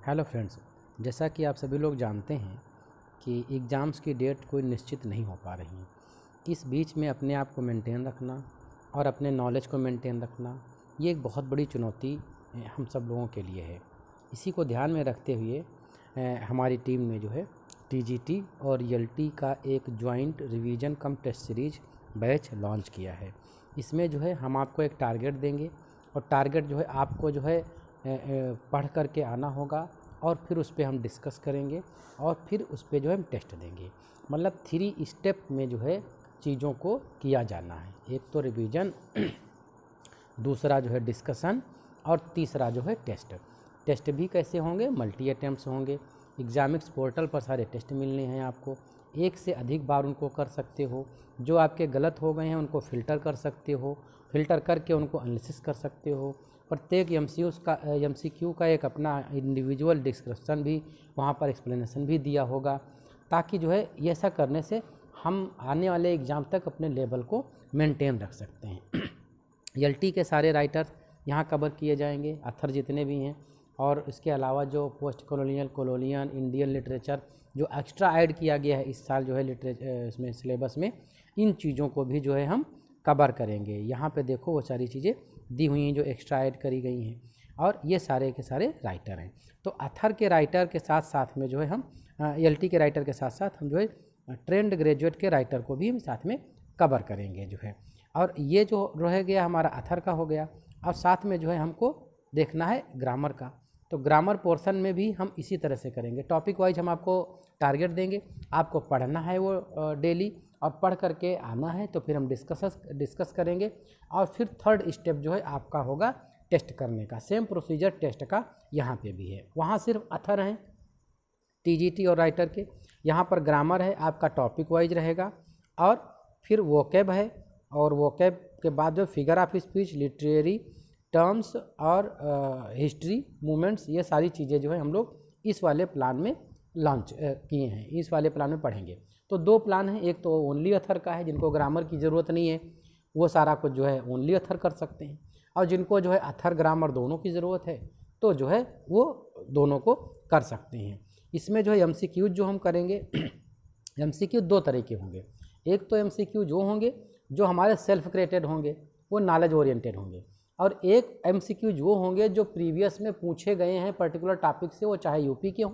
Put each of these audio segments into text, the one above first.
Hello friends, जैसा कि आप सभी लोग जानते हैं कि एग्ज़ाम्स की डेट कोई निश्चित नहीं हो पा रही है। इस बीच में अपने आप को मेंटेन रखना और अपने नॉलेज को मेंटेन रखना, ये एक बहुत बड़ी चुनौती हम सब लोगों के लिए है। इसी को ध्यान में रखते हुए हमारी टीम ने जो है टीजीटी और ईएलटी का एक जॉइंट रिवीजन कम टेस्ट सीरीज बैच लॉन्च किया है। इसमें जो है हम आपको एक टारगेट देंगे और टारगेट जो है आपको जो है पढ़ करके आना होगा और फिर उस पे हम डिस्कस करेंगे और फिर उस पे जो है हम टेस्ट देंगे। मतलब 3 स्टेप में जो है चीज़ों को किया जाना है। एक तो रिवीजन, दूसरा जो है डिस्कशन और तीसरा जो है टेस्ट। टेस्ट भी कैसे होंगे? मल्टी अटैम्प्ट्स होंगे। एग्जामिक्स पोर्टल पर सारे टेस्ट मिलने हैं आपको। एक से अधिक बार उनको कर सकते हो। जो आपके गलत हो गए हैं उनको फ़िल्टर कर सकते हो, फ़िल्टर करके उनको एनालिसिस कर सकते हो। प्रत्येक एमसीक्यू का एक अपना इंडिविजुअल डिस्क्रिप्शन भी वहाँ पर एक्सप्लेनेशन भी दिया होगा, ताकि जो है ये ऐसा करने से हम आने वाले एग्ज़ाम तक अपने लेवल को मेंटेन रख सकते हैं। ईएलटी के सारे राइटर्स यहाँ कवर किए जाएंगे, अथर जितने भी हैं, और इसके अलावा जो पोस्ट कॉलोनियल इंडियन लिटरेचर जो एक्स्ट्रा ऐड किया गया है इस साल जो है इसमें सिलेबस में, इन चीज़ों को भी जो है हम कवर करेंगे। यहाँ पे देखो वो सारी चीज़ें दी हुई हैं जो एक्स्ट्रा ऐड करी गई हैं, और ये सारे के सारे राइटर हैं। तो अथर के राइटर के साथ साथ में जो है हम ईएलटी के राइटर के साथ साथ हम जो है ट्रेंड ग्रेजुएट के राइटर को भी हम साथ में कवर करेंगे जो है। और ये जो रह गया हमारा अथर का हो गया। और साथ में जो है हमको देखना है ग्रामर का। तो ग्रामर पोर्शन में भी हम इसी तरह से करेंगे। टॉपिक वाइज हम आपको टारगेट देंगे, आपको पढ़ना है वो डेली और पढ़ करके आना है। तो फिर हम डिस्कस करेंगे और फिर थर्ड स्टेप जो है आपका होगा टेस्ट करने का। सेम प्रोसीजर टेस्ट का यहाँ पे भी है। वहाँ सिर्फ अथर हैं टीजीटी और राइटर के, यहाँ पर ग्रामर है आपका टॉपिक वाइज रहेगा, और फिर वोकैब है, और वोकैब के बाद जो figure of speech, literary terms और हिस्ट्री मूवमेंट्स, ये सारी चीज़ें जो है हम लोग इस वाले प्लान में लॉन्च किए हैं, इस वाले प्लान में पढ़ेंगे। तो 2 प्लान हैं, एक तो ओनली अथर का है, जिनको ग्रामर की ज़रूरत नहीं है वो सारा कुछ जो है ओनली अथर कर सकते हैं, और जिनको जो है अथर ग्रामर दोनों की ज़रूरत है तो जो है वो दोनों को कर सकते हैं। इसमें जो है एमसीक्यू जो हम करेंगे एमसीक्यू 2 तरह के होंगे। एक तो एमसीक्यू जो होंगे जो हमारे सेल्फ क्रिएटेड होंगे, वो नॉलेज ओरिएंटेड होंगे, और एक एमसीक्यू जो होंगे जो प्रीवियस में पूछे गए हैं पर्टिकुलर टॉपिक से, वो चाहे यूपी के हों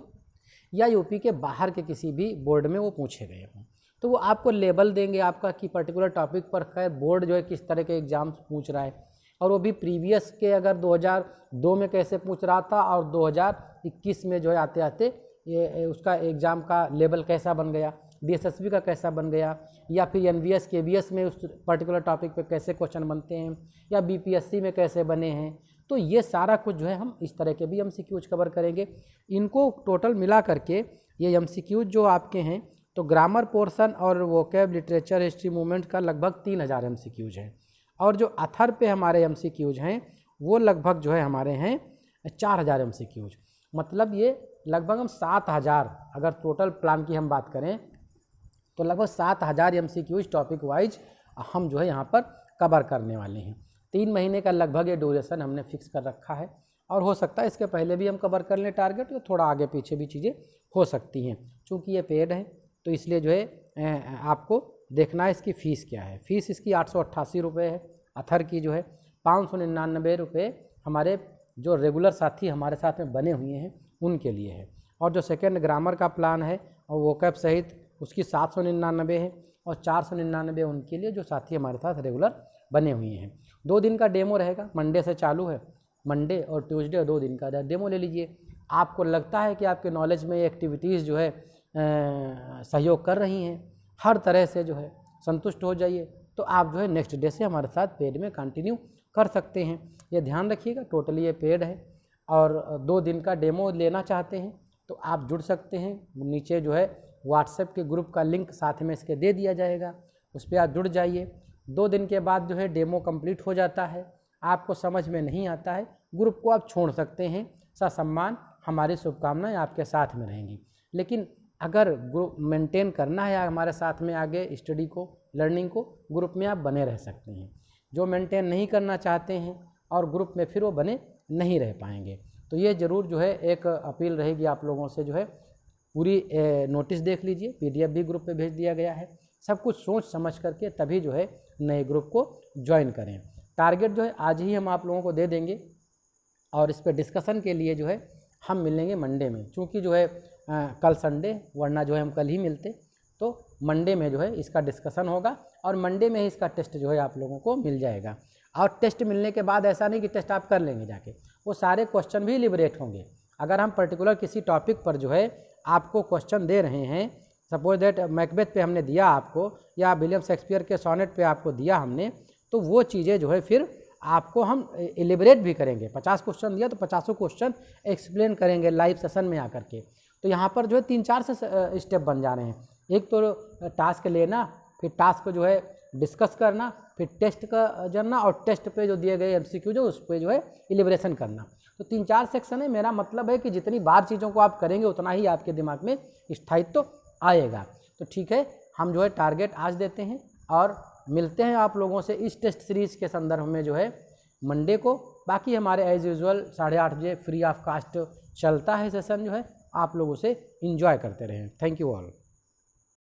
या यूपी के बाहर के किसी भी बोर्ड में वो पूछे गए हों। तो वो आपको लेबल देंगे आपका कि पर्टिकुलर टॉपिक पर खैर बोर्ड जो है किस तरह के एग्ज़ाम्स पूछ रहा है, और वो भी प्रीवियस के अगर 2002 में कैसे पूछ रहा था और 2021 में जो है आते आते ये उसका एग्ज़ाम का लेवल कैसा बन गया, बीएसएसबी का कैसा बन गया, या फिर एनवीएस केवीएस में उस पर्टिकुलर टॉपिक पे कैसे क्वेश्चन बनते हैं, या बीपीएससी में कैसे बने हैं। तो ये सारा कुछ जो है हम इस तरह के भी एमसीक्यूज कवर करेंगे। इनको टोटल मिला करके ये एमसीक्यूज जो आपके हैं, तो ग्रामर पोर्शन और वोकैब, लिटरेचर, हिस्ट्री, मूवमेंट का लगभग 3000 एमसीक्यूज हैं, और जो अथर पे हमारे एमसीक्यूज हैं वो लगभग जो है हमारे हैं 4000 एमसीक्यूज। मतलब ये लगभग हम 7000, अगर टोटल प्लान की हम बात करें तो लगभग 7000 एमसीक्यूज टॉपिक वाइज हम जो है यहाँ पर कवर करने वाले हैं। 3 महीने का लगभग ये ड्यूरेशन हमने फिक्स कर रखा है, और हो सकता है इसके पहले भी हम कवर कर लें टारगेट, तो थोड़ा आगे पीछे भी चीज़ें हो सकती हैं। चूँकि ये पेड है तो इसलिए जो है आपको देखना है इसकी फ़ीस क्या है। फ़ीस इसकी 888 रुपये है। अथर की जो है 599 रुपये हमारे जो रेगुलर साथी हमारे साथ में बने हुए हैं उनके लिए है, और जो सेकेंड ग्रामर का प्लान है और वोकैब सहित उसकी 799 है, और 499 उनके लिए जो साथी हमारे साथ रेगुलर बने हुए हैं। 2 दिन का डेमो रहेगा, मंडे से चालू है, मंडे और ट्यूसडे 2 दिन का डेमो ले लीजिए। आपको लगता है कि आपके नॉलेज में ये एक्टिविटीज़ जो है सहयोग कर रही हैं, हर तरह से जो है संतुष्ट हो जाइए, तो आप जो है नेक्स्ट डे से हमारे साथ पेड में कंटिन्यू कर सकते हैं। ये ध्यान रखिएगा टोटली ये पेड है, और 2 दिन का डेमो लेना चाहते हैं तो आप जुड़ सकते हैं। नीचे जो है व्हाट्सएप के ग्रुप का लिंक साथ में इसके दे दिया जाएगा, उस पर आप जुड़ जाइए। 2 दिन के बाद जो है डेमो कंप्लीट हो जाता है, आपको समझ में नहीं आता है, ग्रुप को आप छोड़ सकते हैं। ससम्मान हमारी शुभकामनाएं आपके साथ में रहेंगी। लेकिन अगर ग्रुप मेंटेन करना है हमारे साथ में आगे स्टडी को, लर्निंग को, ग्रुप में आप बने रह सकते हैं। जो मेंटेन नहीं करना चाहते हैं और ग्रुप में फिर वो बने नहीं रह पाएंगे। तो ये ज़रूर जो है एक अपील रहेगी आप लोगों से, जो है पूरी नोटिस देख लीजिए, PDF भी ग्रुप पे भेज दिया गया है। सब कुछ सोच समझ करके तभी जो है नए ग्रुप को ज्वाइन करें। टारगेट जो है आज ही हम आप लोगों को दे देंगे और इस पर डिस्कशन के लिए जो है हम मिलेंगे मंडे में, चूँकि जो है कल संडे, वरना जो है हम कल ही मिलते, तो मंडे में जो है इसका डिस्कशन होगा और मंडे में ही इसका टेस्ट जो है आप लोगों को मिल जाएगा। और टेस्ट मिलने के बाद ऐसा नहीं कि टेस्ट आप कर लेंगे जाके, वो सारे क्वेश्चन भी लिबरेट होंगे। अगर हम पर्टिकुलर किसी टॉपिक पर जो है आपको क्वेश्चन दे रहे हैं, सपोज दैट मैकबेथ पे हमने दिया आपको, या विलियम शेक्सपियर के सोनेट पे आपको दिया हमने, तो वो चीज़ें जो है फिर आपको हम एलिबरेट भी करेंगे। 50 क्वेश्चन दिया तो 50 क्वेश्चन एक्सप्लेन करेंगे लाइव सेशन में आकर के। तो यहाँ पर जो है 3-4 से स्टेप बन जा रहे हैं। एक तो टास्क लेना, फिर टास्क को जो है डिस्कस करना, फिर टेस्ट का जानना, और टेस्ट पे जो दिए गए MCQ जो उस पर जो है एलिब्रेशन करना। तो 3-4 सेक्शन है। मेरा मतलब है कि जितनी बार चीज़ों को आप करेंगे उतना ही आपके दिमाग में स्थायित्व आएगा। तो ठीक है, हम जो है टारगेट आज देते हैं और मिलते हैं आप लोगों से इस टेस्ट सीरीज़ के संदर्भ में जो है मंडे को। बाकी हमारे एज यूजुअल 8:30 बजे फ्री ऑफ कास्ट चलता है सेशन, जो है आप लोग उसे एंजॉय करते रहें। Thank you all.